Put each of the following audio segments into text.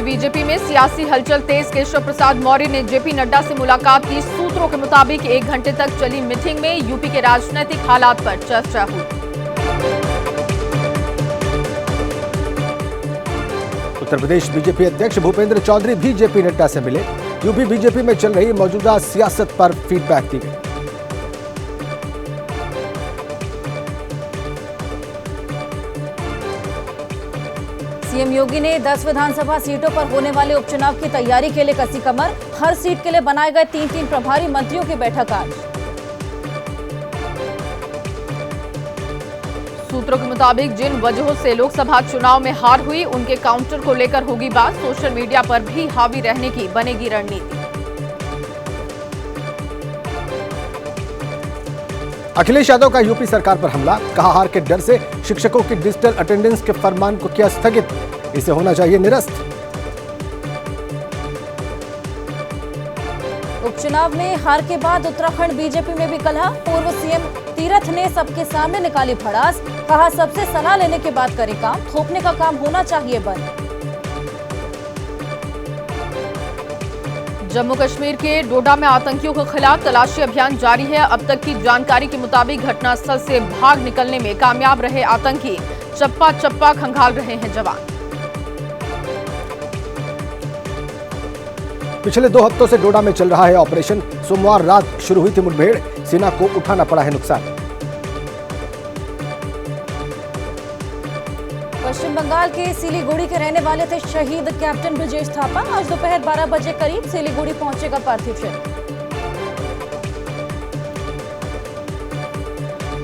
UP BJP में सियासी हलचल तेज। केशव प्रसाद मौर्य ने जेपी नड्डा से मुलाकात की। सूत्रों के मुताबिक 1 घंटे तक चली मीटिंग में यूपी के राजनीतिक हालात पर चर्चा हुई। उत्तर प्रदेश बीजेपी अध्यक्ष भूपेंद्र चौधरी भी जेपी नड्डा से मिले। यूपी बीजेपी में चल रही मौजूदा सियासत पर फीडबैक दी गई। सीएम योगी ने 10 विधानसभा सीटों पर होने वाले उपचुनाव की तैयारी के लिए कसी कमर। हर सीट के लिए बनाए गए 3-3 प्रभारी मंत्रियों की बैठक आज। सूत्रों के मुताबिक जिन वजहों से लोकसभा चुनाव में हार हुई, उनके काउंटर को लेकर होगी बात। सोशल मीडिया पर भी हावी रहने की बनेगी रणनीति। अखिलेश यादव का यूपी सरकार पर हमला। कहा, हार के डर से शिक्षकों की डिजिटल अटेंडेंस के फरमान को किया स्थगित, इसे होना चाहिए निरस्त। उपचुनाव में हार के बाद उत्तराखंड बीजेपी में भी कलह। पूर्व सीएम तीरथ ने सबके सामने निकाली भड़ास। कहा, सबसे सलाह लेने के बाद करे काम, थोपने का काम होना चाहिए बंद। जम्मू कश्मीर के डोडा में आतंकियों के खिलाफ तलाशी अभियान जारी है। अब तक की जानकारी के मुताबिक घटनास्थल से भाग निकलने में कामयाब रहे आतंकी। चप्पा चप्पा खंगाल रहे हैं जवान। पिछले 2 हफ्तों से डोडा में चल रहा है ऑपरेशन। सोमवार रात शुरू हुई थी मुठभेड़। सेना को उठाना पड़ा है नुकसान। पश्चिम बंगाल के सिलीगुड़ी के रहने वाले थे शहीद कैप्टन ब्रजेश थापा। आज दोपहर 12 बजे करीब सिलीगुड़ी पहुंचेगा पार्थिव शरीर।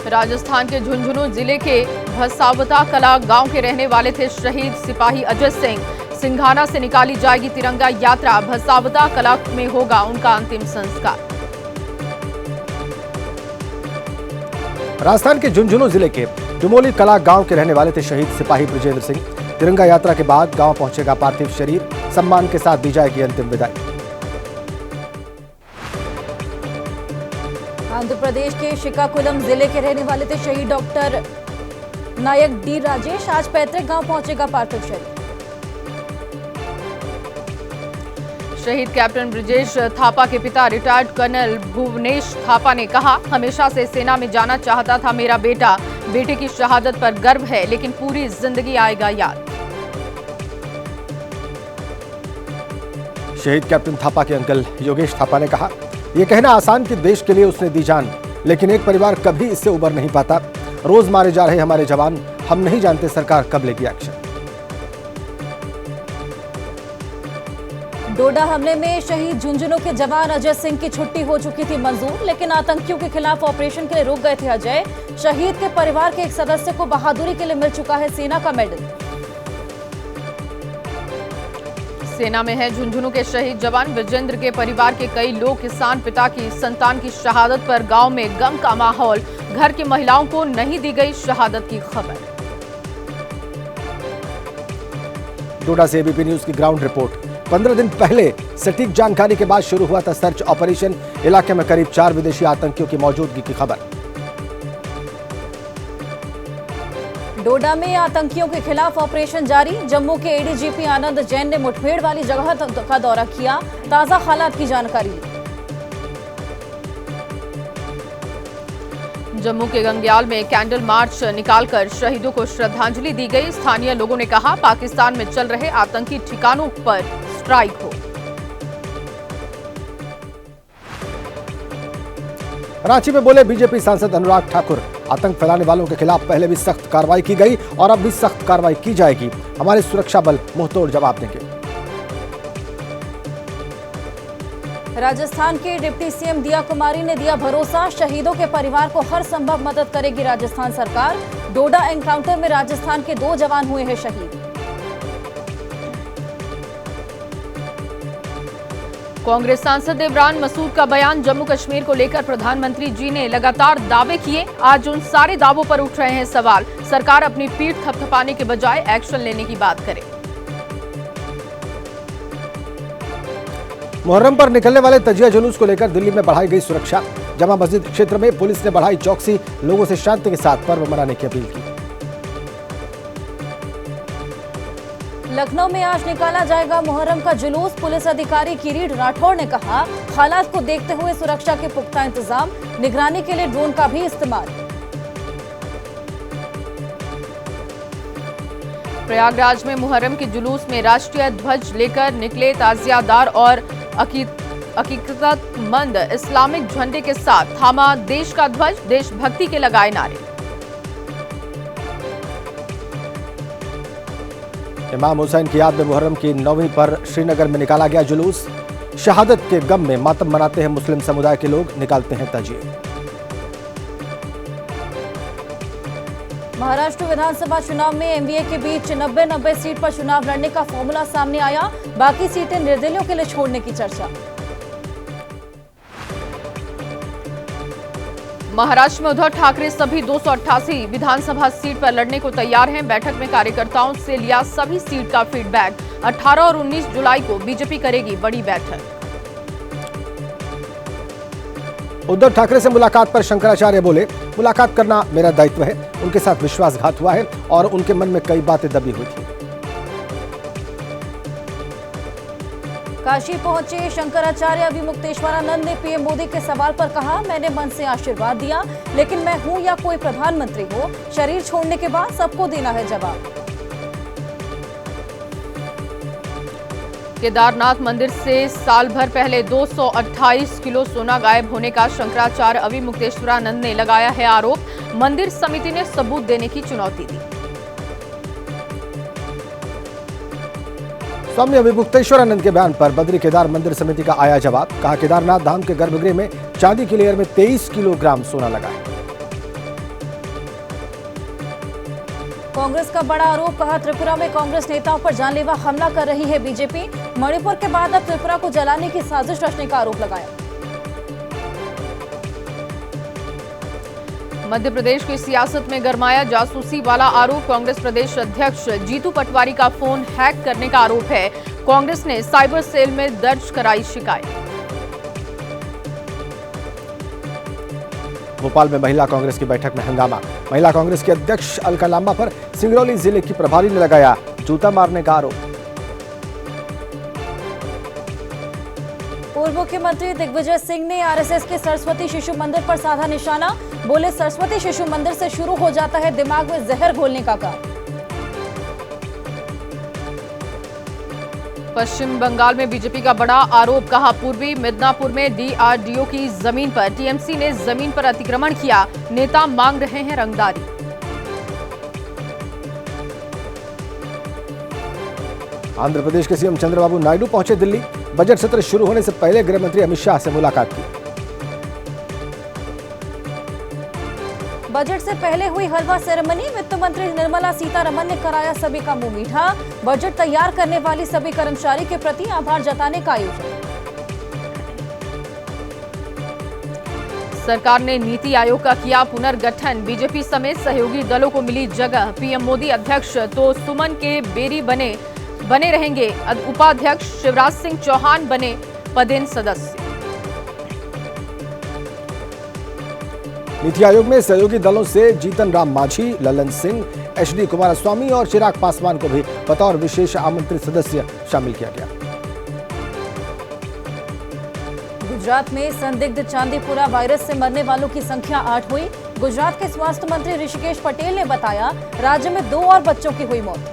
राजस्थान के झुंझुनू जिले के भसावता कला गांव के रहने वाले थे शहीद सिपाही अजय सिंह। सिंघाना से निकाली जाएगी तिरंगा यात्रा। भसावता कला में होगा उनका अंतिम संस्कार। राजस्थान के झुंझुनू जिले के डुमोली कला गांव के रहने वाले थे शहीद सिपाही ब्रजेंद्र सिंह। तिरंगा यात्रा के बाद गांव पहुंचेगा पार्थिव शरीर। सम्मान के साथ दी जाएगी अंतिम विदाई। आंध्र प्रदेश के श्रीकाकुलम जिले के रहने वाले थे शहीद डॉक्टर नायक डी राजेश। आज पैतृक गांव पहुंचेगा पार्थिव शरीर। शहीद कैप्टन ब्रजेश थापा के पिता रिटायर्ड कर्नल भुवनेश थापा ने कहा, हमेशा से सेना में जाना चाहता था मेरा बेटा। बेटे की शहादत पर गर्व है, लेकिन पूरी जिंदगी आएगा याद। शहीद कैप्टन थापा के अंकल योगेश थापा ने कहा, यह कहना आसान कि देश के लिए उसने दी जान, लेकिन एक परिवार कभी इससे उबर नहीं पाता। रोज मारे जा रहे हमारे जवान, हम नहीं जानते सरकार कब लेगी एक्शन। डोडा हमले में शहीद झुंझुनू के जवान अजय सिंह की छुट्टी हो चुकी थी मंजूर, लेकिन आतंकियों के खिलाफ ऑपरेशन के लिए रुक गए थे अजय। शहीद के परिवार के एक सदस्य को बहादुरी के लिए मिल चुका है सेना का मेडल। सेना में है झुंझुनू के शहीद जवान विजेंद्र के परिवार के कई लोग। किसान पिता की संतान की शहादत पर गांव में गम का माहौल। घर की महिलाओं को नहीं दी गई शहादत की खबर। डोडा से एबीपी न्यूज की ग्राउंड रिपोर्ट। 15 दिन पहले सटीक जानकारी के बाद शुरू हुआ था सर्च ऑपरेशन। इलाके में करीब 4 विदेशी आतंकियों की मौजूदगी की खबर। डोडा में आतंकियों के खिलाफ ऑपरेशन जारी। जम्मू के एडीजीपी आनंद जैन ने मुठभेड़ वाली जगह का दौरा किया। ताजा हालात की जानकारी ली। जम्मू के गंग्याल में कैंडल मार्च निकालकर शहीदों को श्रद्धांजलि दी गई। स्थानीय लोगों ने कहा, पाकिस्तान में चल रहे आतंकी ठिकानों पर स्ट्राइक हो। रांची में बोले बीजेपी सांसद अनुराग ठाकुर, आतंक फैलाने वालों के खिलाफ पहले भी सख्त कार्रवाई की गई और अब भी सख्त कार्रवाई की जाएगी। हमारे सुरक्षा बल मुंहतोड़ जवाब देंगे। राजस्थान के डिप्टी सीएम दिया कुमारी ने दिया भरोसा, शहीदों के परिवार को हर संभव मदद करेगी राजस्थान सरकार। डोडा एनकाउंटर में राजस्थान के 2 जवान हुए हैं शहीद। कांग्रेस सांसद इमरान मसूद का बयान। जम्मू कश्मीर को लेकर प्रधानमंत्री जी ने लगातार दावे किए। आज उन सारे दावों पर उठ रहे हैं सवाल। सरकार अपनी पीठ थपथपाने के बजाय एक्शन लेने की बात करे। मुहर्रम पर निकलने वाले तजिया जुलूस को लेकर दिल्ली में बढ़ाई गई सुरक्षा। जमा मस्जिद क्षेत्र में पुलिस ने बढ़ाई चौकसी। लोगों से शांति के साथ पर्व मनाने की अपील की। लखनऊ में आज निकाला जाएगा मुहर्रम का जुलूस। पुलिस अधिकारी किरीट राठौड़ ने कहा, हालात को देखते हुए सुरक्षा के पुख्ता इंतजाम, निगरानी के लिए ड्रोन का भी इस्तेमाल। प्रयागराज में मुहर्रम के जुलूस में राष्ट्रीय ध्वज लेकर निकले ताजियादार और अकीदतमंद इस्लामिक झंडे के साथ थामा देश का ध्वज, देशभक्ति के लगाए नारे। इमाम हुसैन की याद में मुहर्रम की 9वीं पर श्रीनगर में निकाला गया जुलूस। शहादत के गम में मातम मनाते हैं मुस्लिम समुदाय के लोग, निकालते हैं ताजिए। महाराष्ट्र विधानसभा चुनाव में एनडीए के बीच 90-90 सीट पर चुनाव लड़ने का फॉर्मूला सामने आया। बाकी सीटें निर्दलीयों के लिए छोड़ने की चर्चा। महाराष्ट्र में उद्धव ठाकरे सभी 288 विधानसभा सीट पर लड़ने को तैयार हैं। बैठक में कार्यकर्ताओं से लिया सभी सीट का फीडबैक। 18 और 19 जुलाई को बीजेपी करेगी बड़ी बैठक। उद्धव ठाकरे से मुलाकात पर शंकराचार्य बोले, मुलाकात करना मेरा दायित्व है। उनके साथ विश्वासघात हुआ है और उनके मन में कई बातें दबी हुई थी। काशी पहुंचे शंकराचार्य अभिमुक्तेश्वरानंद ने पीएम मोदी के सवाल पर कहा, मैंने मन से आशीर्वाद दिया, लेकिन मैं हूं या कोई प्रधानमंत्री हो, शरीर छोड़ने के बाद सबको देना है जवाब। केदारनाथ मंदिर से साल भर पहले 228 किलो सोना गायब होने का शंकराचार्य अभिमुक्तेश्वरानंद ने लगाया है आरोप। मंदिर समिति ने सबूत देने की चुनौती दी। स्वामी अभिमुक्तेश्वरानंद के बयान पर बद्री केदार मंदिर समिति का आया जवाब। कहा, केदारनाथ धाम के गर्भगृह में चांदी की लेयर में 23 किलोग्राम सोना लगा है। कांग्रेस का बड़ा आरोप। कहा, त्रिपुरा में कांग्रेस नेताओं पर जानलेवा हमला कर रही है बीजेपी। मणिपुर के बाद अब त्रिपुरा को जलाने की साजिश रचने का आरोप लगाया। मध्य प्रदेश की सियासत में गरमाया जासूसी वाला आरोप। कांग्रेस प्रदेश अध्यक्ष जीतू पटवारी का फोन हैक करने का आरोप है। कांग्रेस ने साइबर सेल में दर्ज कराई शिकायत। भोपाल में महिला कांग्रेस की बैठक में हंगामा। महिला कांग्रेस के अध्यक्ष अलका लांबा पर सिंगरौली जिले की प्रभारी ने लगाया जूता मारने का आरोप। पूर्व मुख्यमंत्री दिग्विजय सिंह ने आरएसएस के सरस्वती शिशु मंदिर पर साधा निशाना। बोले, सरस्वती शिशु मंदिर से शुरू हो जाता है दिमाग में जहर घोलने का काम। पश्चिम बंगाल में बीजेपी का बड़ा आरोप। कहा, पूर्वी मिदनापुर में डीआरडीओ की जमीन पर टीएमसी ने जमीन पर अतिक्रमण किया। नेता मांग रहे हैं रंगदारी। आंध्र प्रदेश के सीएम चंद्रबाबू नायडू पहुंचे दिल्ली। बजट सत्र शुरू होने से पहले गृह मंत्री अमित शाह से मुलाकात की। बजट से पहले हुई हलवा सेरेमनी। वित्त मंत्री निर्मला सीतारमण ने कराया सभी का मुंह मीठा। बजट तैयार करने वाली सभी कर्मचारी के प्रति आभार जताने का आयोजन। सरकार ने नीति आयोग का किया पुनर्गठन। बीजेपी समेत सहयोगी दलों को मिली जगह। पीएम मोदी अध्यक्ष तो सुमन के बेरी बने रहेंगे। उपाध्यक्ष शिवराज सिंह चौहान बने पदेन सदस्य। नीति आयोग में सहयोगी दलों से जीतन राम मांझी, ललन सिंह, एचडी कुमारस्वामी और चिराग पासवान को भी बतौर विशेष आमंत्रित सदस्य शामिल किया गया। गुजरात में संदिग्ध चांदीपुरा वायरस से मरने वालों की संख्या 8 हुई। गुजरात के स्वास्थ्य मंत्री ऋषिकेश पटेल ने बताया, राज्य में 2 और बच्चों की हुई मौत।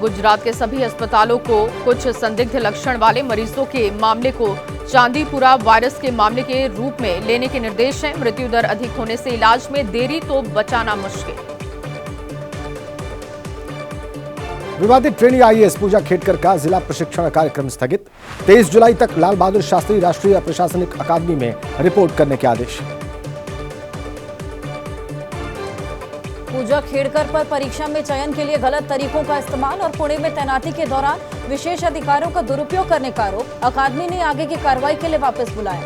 गुजरात के सभी अस्पतालों को कुछ संदिग्ध लक्षण वाले मरीजों के मामले को चांदीपुरा वायरस के मामले के रूप में लेने के निर्देश हैं। मृत्यु दर अधिक होने से इलाज में देरी तो बचाना मुश्किल। विवादित ट्रेनी आईएएस पूजा खेडकर का जिला प्रशिक्षण कार्यक्रम स्थगित। 23 जुलाई तक लाल बहादुर शास्त्री राष्ट्रीय प्रशासनिक अकादमी में रिपोर्ट करने के आदेश। पूजा खेडकर पर परीक्षा में चयन के लिए गलत तरीकों का इस्तेमाल और पुणे में तैनाती के दौरान विशेष अधिकारों का दुरुपयोग करने का आरोप। अकादमी ने आगे की कार्रवाई के लिए वापस बुलाया।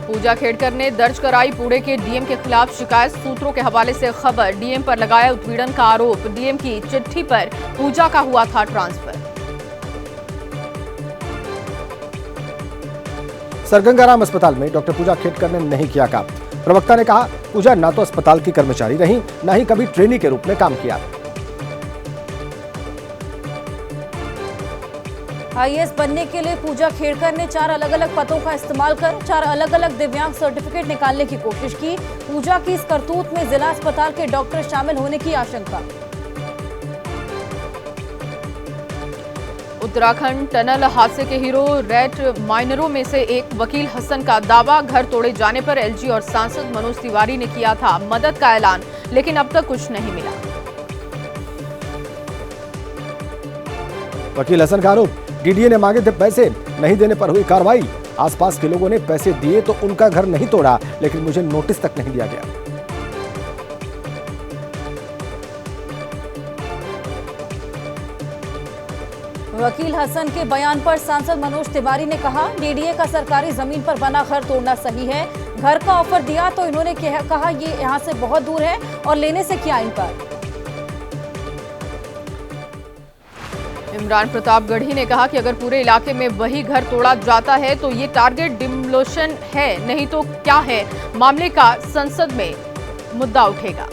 पूजा खेडकर ने दर्ज कराई पुणे के डीएम के खिलाफ शिकायत। सूत्रों के हवाले से खबर। डीएम पर लगाया उत्पीड़न का आरोप। डीएम की चिट्ठी पर पूजा का हुआ था ट्रांसफर। सर गंगाराम अस्पताल में डॉक्टर पूजा खेडकर ने नहीं किया काम। प्रवक्ता ने कहा, पूजा ना तो अस्पताल की कर्मचारी रही, ना ही कभी ट्रेनी के रूप में काम किया। आईएएस बनने के लिए पूजा खेड़कर ने 4 अलग-अलग पदों का इस्तेमाल कर 4 अलग-अलग दिव्यांग सर्टिफिकेट निकालने की कोशिश की। पूजा की इस करतूत में जिला अस्पताल के डॉक्टर शामिल होने की आशंका। उत्तराखंड टनल हादसे के हीरो रेड माइनरों में से एक वकील हसन का दावा, घर तोड़े जाने पर एलजी और सांसद मनोज तिवारी ने किया था मदद का ऐलान, लेकिन अब तक कुछ नहीं मिला। वकील हसन का आरोप, डीडीए ने मांगे थे पैसे, नहीं देने पर हुई कार्रवाई। आसपास के लोगों ने पैसे दिए तो उनका घर नहीं तोड़ा, लेकिन मुझे नोटिस तक नहीं दिया गया। वकील हसन के बयान पर सांसद मनोज तिवारी ने कहा, डीडीए का सरकारी जमीन पर बना घर तोड़ना सही है। घर का ऑफर दिया तो इन्होंने कहा ये यहाँ से बहुत दूर है और लेने से क्या इन पर। इमरान प्रताप गढ़ी ने कहा कि अगर पूरे इलाके में वही घर तोड़ा जाता है तो ये टारगेट डिमोलिशन है, नहीं तो क्या है। मामले का संसद में मुद्दा उठेगा।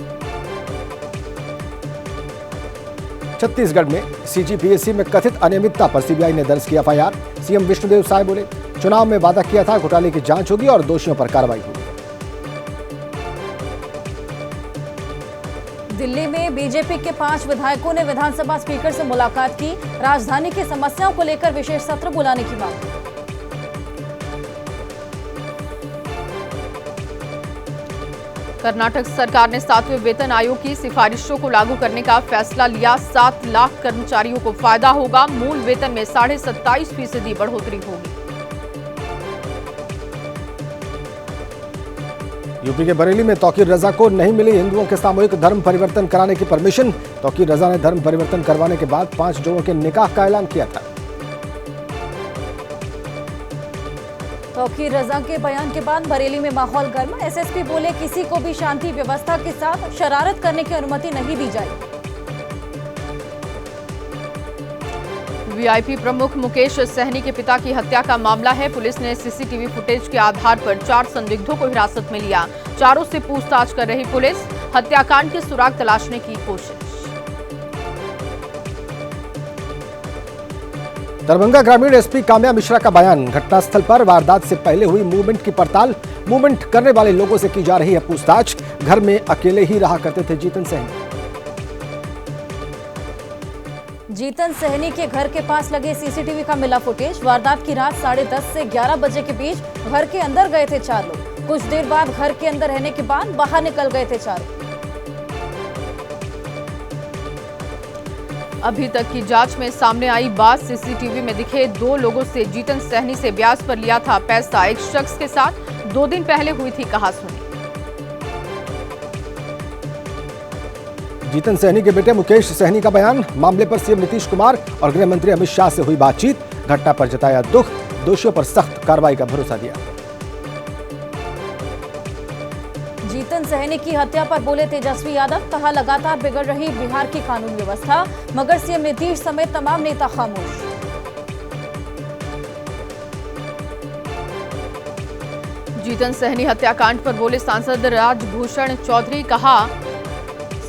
छत्तीसगढ़ में सीजीपीएससी में कथित अनियमितता पर सीबीआई ने दर्ज किया एफआईआर। सीएम विष्णुदेव साय बोले, चुनाव में वादा किया था घोटाले की जांच होगी और दोषियों पर कार्रवाई होगी। दिल्ली में बीजेपी के 5 विधायकों ने विधानसभा स्पीकर से मुलाकात की। राजधानी की समस्याओं को लेकर विशेष सत्र बुलाने की मांग। कर्नाटक सरकार ने 7वें वेतन आयोग की सिफारिशों को लागू करने का फैसला लिया। 7 लाख कर्मचारियों को फायदा होगा। मूल वेतन में 27.5% बढ़ोतरी होगी। यूपी के बरेली में तौकीर रजा को नहीं मिली हिंदुओं के सामूहिक धर्म परिवर्तन कराने की परमिशन। तौकीर रजा ने धर्म परिवर्तन करवाने के बाद 5 जोड़ों के निकाह का ऐलान किया था। तौकीर रजा के बयान के बाद बरेली में माहौल गर्म। एसएसपी बोले, किसी को भी शांति व्यवस्था के साथ शरारत करने की अनुमति नहीं दी जाएगी। वीआईपी प्रमुख मुकेश सहनी के पिता की हत्या का मामला है। पुलिस ने सीसीटीवी फुटेज के आधार पर 4 संदिग्धों को हिरासत में लिया। चारों से पूछताछ कर रही पुलिस। हत्याकांड के सुराग तलाशने की कोशिश। दरभंगा ग्रामीण एसपी काम्या मिश्रा का बयान, घटनास्थल पर वारदात से पहले हुई मूवमेंट की पड़ताल। मूवमेंट करने वाले लोगों से की जा रही है पूछताछ। घर में अकेले ही रहा करते थे जीतन सहनी। जीतन सहनी के घर के पास लगे सीसीटीवी का मिला फुटेज। वारदात की रात 10:30 से 11 बजे के बीच घर के अंदर गए थे 4 लोग। कुछ देर बाद घर के अंदर रहने के बाद बाहर निकल गए थे 4। अभी तक की जांच में सामने आई बात, सीसीटीवी में दिखे 2 लोगों से जीतन सहनी से ब्याज पर लिया था पैसा। एक शख्स के साथ 2 दिन पहले हुई थी कहासुनी। जीतन सहनी के बेटे मुकेश सहनी का बयान, मामले पर सीएम नीतीश कुमार और गृह मंत्री अमित शाह से हुई बातचीत। घटना पर जताया दुख, दोषियों पर सख्त कार्रवाई का भरोसा दिया। जीतन सहनी की हत्या पर बोले तेजस्वी यादव, कहा लगातार बिगड़ रही बिहार की कानून व्यवस्था, मगर सीएम नीतीश समेत तमाम नेता खामोश। जीतन सहनी हत्याकांड पर बोले सांसद राजभूषण चौधरी, कहा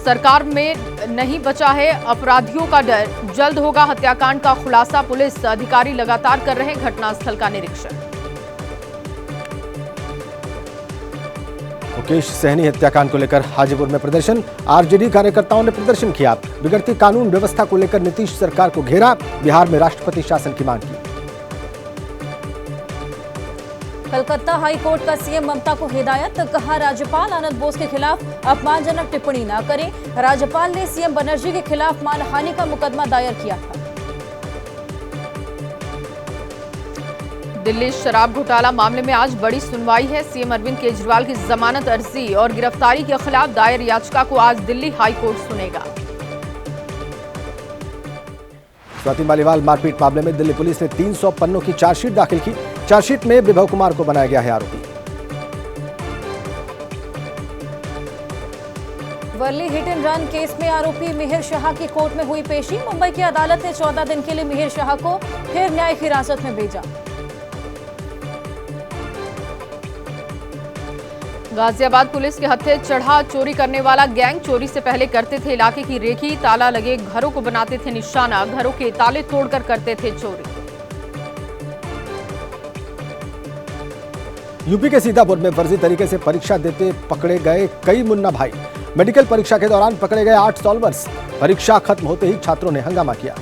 सरकार में नहीं बचा है अपराधियों का डर, जल्द होगा हत्याकांड का खुलासा। पुलिस अधिकारी लगातार कर रहे घटनास्थल का निरीक्षण। मुकेश सहनी हत्याकांड को लेकर हाजीपुर में प्रदर्शन। आरजेडी कार्यकर्ताओं ने प्रदर्शन किया। बिगड़ती कानून व्यवस्था को लेकर नीतीश सरकार को घेरा। बिहार में राष्ट्रपति शासन की मांग की। कलकत्ता हाई कोर्ट का सीएम ममता को हिदायत, कहा राज्यपाल आनंद बोस के खिलाफ अपमानजनक टिप्पणी न करें। राज्यपाल ने सीएम बनर्जी के खिलाफ मानहानि का मुकदमा दायर किया था। दिल्ली शराब घोटाला मामले में आज बड़ी सुनवाई है। सीएम अरविंद केजरीवाल की जमानत अर्जी और गिरफ्तारी के खिलाफ दायर याचिका को आज दिल्ली हाई कोर्ट सुनेगा। स्वाति मालीवाल मारपीट मामले में दिल्ली पुलिस ने 300 पन्नों की चार्जशीट दाखिल की। चार्जशीट में विभव कुमार को बनाया गया है आरोपी। Worli hit and run case में आरोपी मिहिर शाह की कोर्ट में हुई पेशी। मुंबई की अदालत ने 14 दिन के लिए मिहिर शाह को फिर न्यायिक हिरासत में भेजा। गाजियाबाद पुलिस के हत्थे चढ़ा चोरी करने वाला गैंग चोरी से पहले करते थे इलाके की रेकी, ताला लगे घरों को बनाते थे निशाना, घरों के ताले तोड़कर करते थे चोरी। यूपी के सीतापुर में फर्जी तरीके से परीक्षा देते पकड़े गए कई मुन्ना भाई। मेडिकल परीक्षा के दौरान पकड़े गए 8 सॉल्वर्स। परीक्षा खत्म होते ही छात्रों ने हंगामा किया।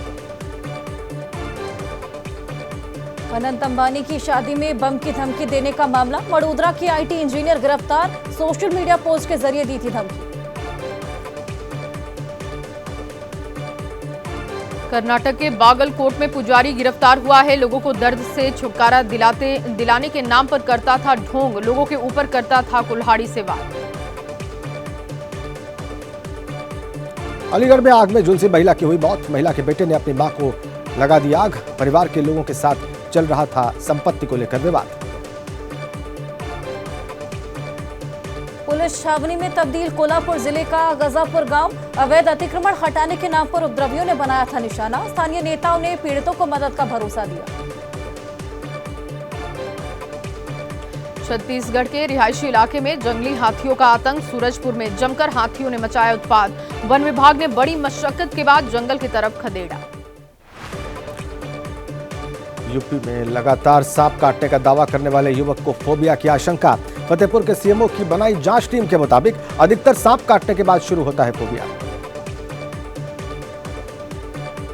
अनंत अंबानी की शादी में बम की धमकी देने का मामला, वडोदरा की आईटी इंजीनियर गिरफ्तार, सोशल मीडिया पोस्ट के जरिए दी थी धमकी। कर्नाटक के बागलकोट में पुजारी गिरफ्तार हुआ है। लोगों को दर्द से छुटकारा दिलाने के नाम पर करता था ढोंग, लोगों के ऊपर करता था कुल्हाड़ी से वार। अलीगढ़ में आग में झुलसी महिला की हुई मौत। महिला के बेटे ने अपनी मां को लगा दी आग। परिवार के लोगों के साथ चल रहा था संपत्ति को लेकर विवाद। पुलिस छावनी में तब्दील कोल्हापुर जिले का गजापुर गांव, अवैध अतिक्रमण हटाने के नाम पर उपद्रवियों ने बनाया था निशाना। स्थानीय नेताओं ने पीड़ितों को मदद का भरोसा दिया। छत्तीसगढ़ के रिहायशी इलाके में जंगली हाथियों का आतंक। सूरजपुर में जमकर हाथियों ने मचाया उत्पात। वन विभाग ने बड़ी मशक्कत के बाद जंगल की तरफ खदेड़ा। यूपी में लगातार सांप काटने का दावा करने वाले युवक को फोबिया की आशंका। फतेहपुर के सीएमओ की बनाई जांच टीम के मुताबिक अधिकतर सांप काटने के बाद शुरू होता है फोबिया।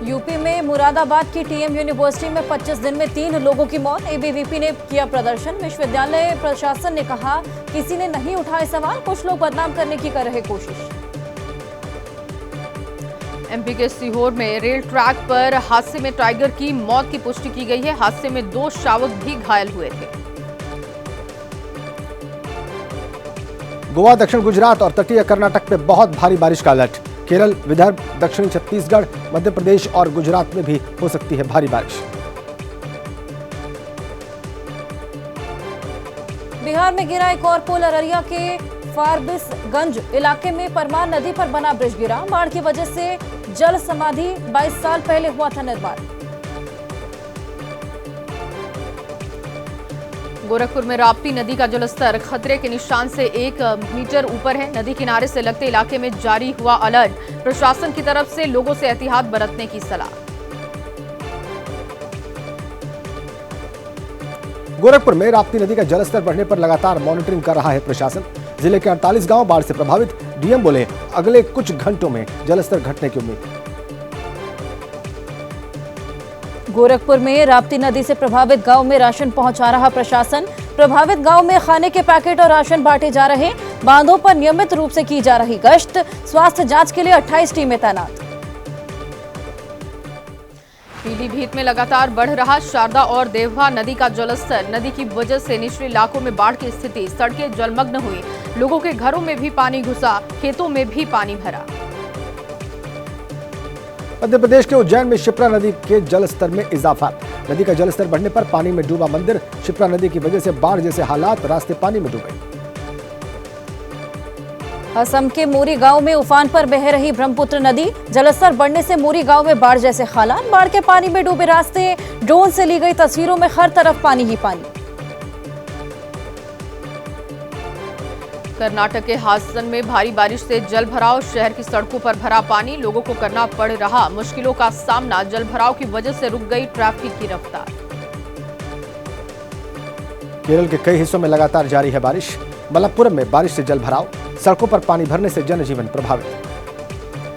यूपी में मुरादाबाद की टीएम यूनिवर्सिटी में 25 दिन में 3 लोगों की मौत। एबीवीपी ने किया प्रदर्शन। विश्वविद्यालय प्रशासन ने कहा किसी ने नहीं उठाए सवाल, कुछ लोग बदनाम करने की कर रहे कोशिश। एमपी के सीहोर में रेल ट्रैक पर हादसे में टाइगर की मौत की पुष्टि की गई है। हादसे में 2 शावक भी घायल हुए थे। गोवा, दक्षिण गुजरात और तटीय कर्नाटक में बहुत भारी बारिश का अलर्ट। केरल, विदर्भ, दक्षिणी छत्तीसगढ़, मध्य प्रदेश और गुजरात में भी हो सकती है भारी बारिश। बिहार में गिरा एक और पुल। अररिया के फारबिसगंज इलाके में परमान नदी पर बना ब्रिज गिरा। बाढ़ की वजह से जल समाधि 22 साल पहले हुआ था निर्माण। गोरखपुर में राप्ती नदी का जलस्तर खतरे के निशान से 1 मीटर ऊपर है। नदी किनारे से लगते इलाके में जारी हुआ अलर्ट। प्रशासन की तरफ से लोगों से एहतियात बरतने की सलाह। गोरखपुर में राप्ती नदी का जलस्तर बढ़ने पर लगातार मॉनिटरिंग कर रहा है प्रशासन। जिले के 48 गांव बाढ़ से प्रभावित। डीएम बोले अगले कुछ घंटों में जलस्तर घटने की उम्मीद। गोरखपुर में राप्ती नदी से प्रभावित गांव में राशन पहुंचा रहा प्रशासन। प्रभावित गांव में खाने के पैकेट और राशन बांटे जा रहे। बांधों पर नियमित रूप से की जा रही गश्त। स्वास्थ्य जांच के लिए 28 टीमें तैनात। पीलीभीत में लगातार बढ़ रहा शारदा और देवहा नदी का जलस्तर। नदी की वजह से निचले इलाकों में बाढ़ की स्थिति। सड़कें जलमग्न हुई। लोगों के घरों में भी पानी घुसा, खेतों में भी पानी भरा। मध्य प्रदेश के उज्जैन में शिप्रा नदी के जलस्तर में इजाफा। नदी का जलस्तर बढ़ने पर पानी में डूबा मंदिर। शिप्रा नदी की वजह से बाढ़ जैसे हालात, रास्ते पानी में डूबे। असम के मोरी गांव में उफान पर बह रही ब्रह्मपुत्र नदी। जलस्तर बढ़ने से मोरी गांव में बाढ़ जैसे हालात। बाढ़ के पानी में डूबे रास्ते। ड्रोन से ली गई तस्वीरों में हर तरफ पानी ही पानी। कर्नाटक के हासन में भारी बारिश से जल भराव। शहर की सड़कों पर भरा पानी। लोगों को करना पड़ रहा मुश्किलों का सामना। जल भराव की वजह से रुक गई ट्रैफिक की रफ्तार। केरल के कई हिस्सों में लगातार जारी है बारिश। मलप्पुरम में बारिश से जल भराव। सड़कों पर पानी भरने से जनजीवन प्रभावित।